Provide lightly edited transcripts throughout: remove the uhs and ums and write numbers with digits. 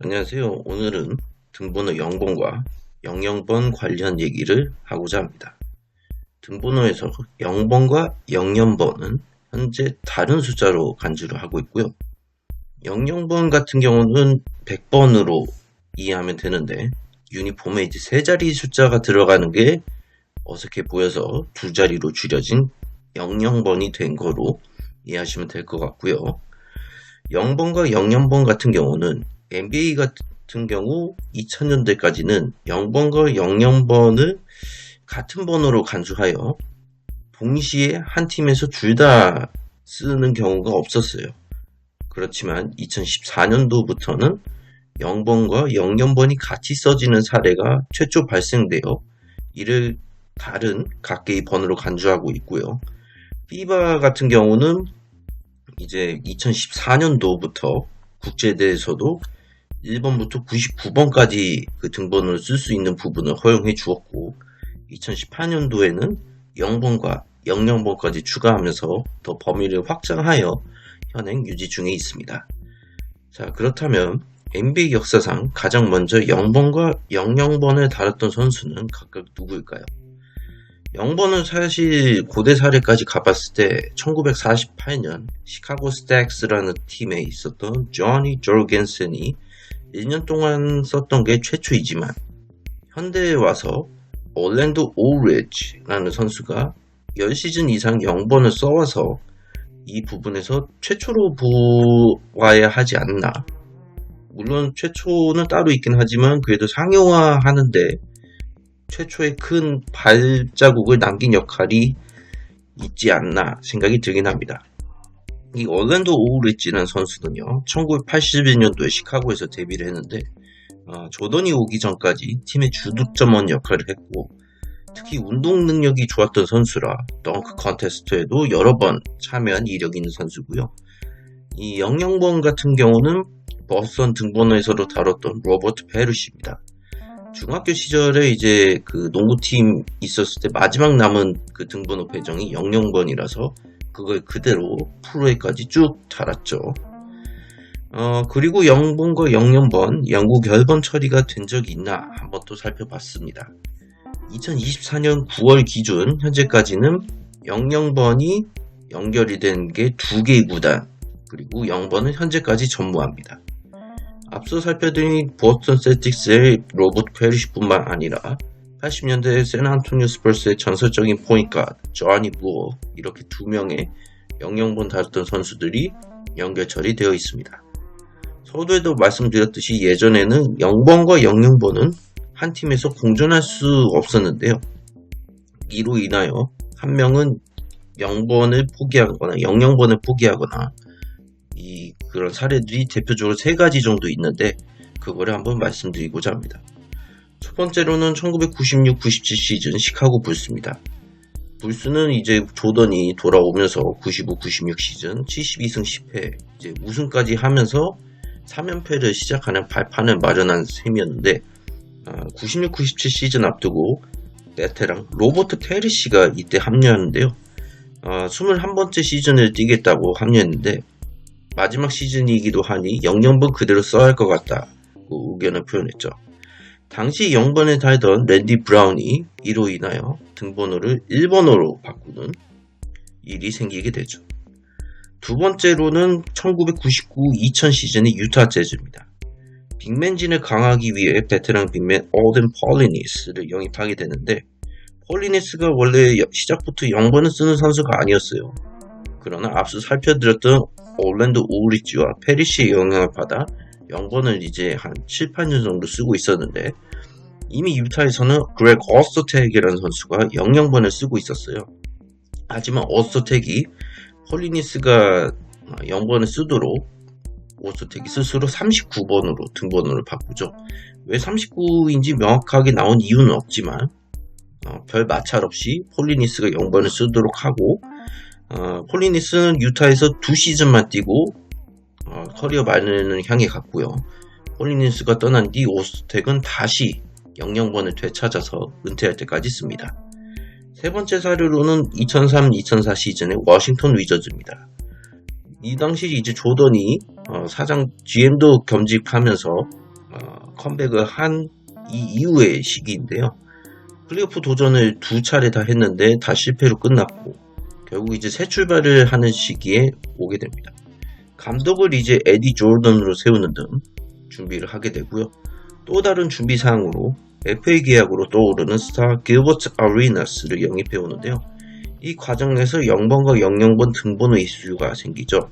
안녕하세요. 오늘은 등번호 0번과 00번 관련 얘기를 하고자 합니다. 등번호에서 0번과 00번은 현재 다른 숫자로 간주를 하고 있고요. 00번 같은 경우는 100번으로 이해하면 되는데 유니폼에 이제 세 자리 숫자가 들어가는 게 어색해 보여서 두 자리로 줄여진 00번이 된 거로 이해하시면 될 것 같고요. 0번과 00번 같은 경우는 NBA 같은 경우 2000년대까지는 0번과 00번을 같은 번호로 간주하여 동시에 한 팀에서 둘 다 쓰는 경우가 없었어요. 그렇지만 2014년도부터는 0번과 00번이 같이 써지는 사례가 최초 발생되어 이를 다른 각계의 번호로 간주하고 있고요. 피바 같은 경우는 이제 2014년도부터 국제대회에서도 1번부터 99번까지 그 등번호를 쓸 수 있는 부분을 허용해 주었고 2018년도에는 0번과 00번까지 추가하면서 더 범위를 확장하여 현행 유지 중에 있습니다. 자, 그렇다면 NBA 역사상 가장 먼저 0번과 00번을 다뤘던 선수는 각각 누구일까요? 0번은 사실 고대 사례까지 가봤을 때 1948년 시카고 스택스라는 팀에 있었던 조니 조르겐센이 1년 동안 썼던 게 최초이지만 현대에 와서 올랜도 올리지라는 선수가 10시즌 이상 0번을 써와서 이 부분에서 최초로 보아야 하지 않나. 물론 최초는 따로 있긴 하지만 그래도 상용화하는데 최초의 큰 발자국을 남긴 역할이 있지 않나 생각이 들긴 합니다. 이 얼랜도 오리지라는 선수는요, 1981년도에 시카고에서 데뷔를 했는데 조던이 오기 전까지 팀의 주득점원 역할을 했고 특히 운동 능력이 좋았던 선수라 덩크 컨테스트에도 여러 번 참여한 이력이 있는 선수고요. 이 00번 같은 경우는 버스턴 등번호에서도 다뤘던 로버트 페르시입니다. 중학교 시절에 이제 그 농구팀 있었을 때 마지막 남은 그 등번호 배정이 00번이라서 그걸 그대로 프로에까지 쭉 달았죠. 그리고 0번과 00번 영구 결번 처리가 된 적이 있나 한번 또 살펴봤습니다. 2024년 9월 기준 현재까지는 00번이 연결이 된 게 2개의 구단 그리고 0번은 현재까지 전무합니다. 앞서 살펴드린 보스턴 셀틱스의 로버트 페리시뿐만 아니라 80년대 샌안토니오 스퍼스의 전설적인 포인트가드 조니 부어 이렇게 두 명의 00번 다뤘던 선수들이 연결 처리되어 있습니다. 서두에도 말씀드렸듯이 예전에는 0번과 00번은 한 팀에서 공존할 수 없었는데요. 이로 인하여 한 명은 0번을 포기하거나 00번을 포기하거나 그런 사례들이 대표적으로 3가지 정도 있는데 그거를 한번 말씀드리고자 합니다. 첫 번째로는 1996-97 시즌 시카고 불스입니다. 불스는 이제 조던이 돌아오면서 95-96 시즌 72승 10패 이제 우승까지 하면서 3연패를 시작하는 발판을 마련한 셈이었는데 96-97 시즌 앞두고 베테랑 로버트 페리시가 이때 합류하는데요. 21번째 시즌을 뛰겠다고 합류했는데 마지막 시즌이기도 하니 00번 그대로 써야 할 것 같다고 의견을 표현했죠. 당시 0번에 달던 랜디 브라운이 이로 인하여 등번호를 1번호로 바꾸는 일이 생기게 되죠. 두 번째로는 1999-2000 시즌의 유타 재즈입니다. 빅맨진을 강화하기 위해 베테랑 빅맨 올든 폴리니스를 영입하게 되는데 폴리니스가 원래 시작부터 0번을 쓰는 선수가 아니었어요. 그러나 앞서 살펴드렸던 올랜도 오리지와 페리시의 영향을 받아 0번을 이제 한 7, 8년 정도 쓰고 있었는데 이미 유타에서는 그렉 어스터텍이라는 선수가 00번을 쓰고 있었어요. 하지만 어스터텍이 폴리니스가 0번을 쓰도록 어스터텍이 스스로 39번으로 등번호를 바꾸죠. 왜 39인지 명확하게 나온 이유는 없지만 별 마찰 없이 폴리니스가 0번을 쓰도록 하고 폴리니스는 유타에서 2시즌만 뛰고 커리어 말년을 향해 갔고요. 폴리니스가 떠난 뒤 오스텍은 다시 00번을 되찾아서 은퇴할 때까지 씁니다. 세 번째 사례로는 2003-2004 시즌의 워싱턴 위저즈입니다. 이 당시 이제 조던이 사장 GM도 겸직하면서 컴백을 한 이 이후의 시기인데요. 플레이오프 도전을 2차례 다 했는데 다 실패로 끝났고 결국 이제 새 출발을 하는 시기에 오게 됩니다. 감독을 이제 에디 조던으로 세우는 등 준비를 하게 되고요. 또 다른 준비 사항으로 FA 계약으로 떠오르는 스타 길버트 아레나스를 영입해 오는데요. 이 과정에서 0번과 00번 등번호 이슈가 생기죠.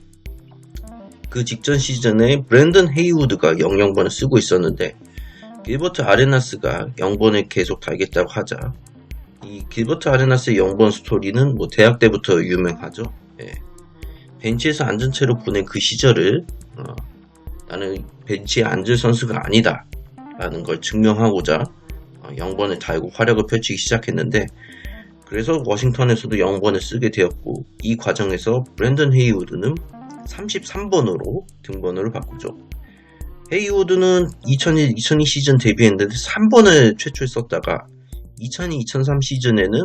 그 직전 시즌에 브랜든 헤이우드가 00번을 쓰고 있었는데 길버트 아레나스가 0번을 계속 달겠다고 하자 이 길버트 아레나스의 0번 스토리는 뭐 대학 때부터 유명하죠. 예. 벤치에서 앉은 채로 보낸 그 시절을 나는 벤치에 앉을 선수가 아니다 라는 걸 증명하고자 0번을 달고 활약을 펼치기 시작했는데 그래서 워싱턴에서도 0번을 쓰게 되었고 이 과정에서 브랜든 헤이우드는 33번으로 등번호를 바꾸죠. 헤이우드는 2001-2002 시즌 데뷔했는데 3번을 최초에 썼다가 2002-2003 시즌에는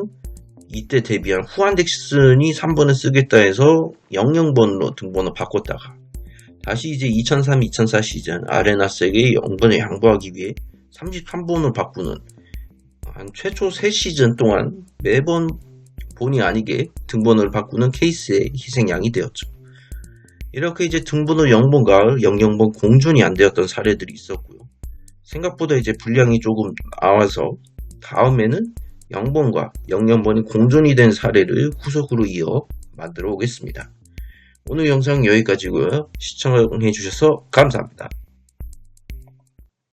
이때 데뷔한 후안 덱슨이 3번을 쓰겠다 해서 00번으로 등번호 바꿨다가 다시 이제 2003-2004 시즌 아레나스에게 0번을 양보하기 위해 33번으로 바꾸는 한 최초 3시즌 동안 매번 본의 아니게 등번호를 바꾸는 케이스의 희생양이 되었죠. 이렇게 이제 등번호 0번과 00번 공존이 안 되었던 사례들이 있었고요. 생각보다 이제 분량이 조금 나와서 다음에는 0번과 00번이 공존이 된 사례를 후속으로 이어 만들어 오겠습니다. 오늘 영상 여기까지고요. 시청해주셔서 감사합니다.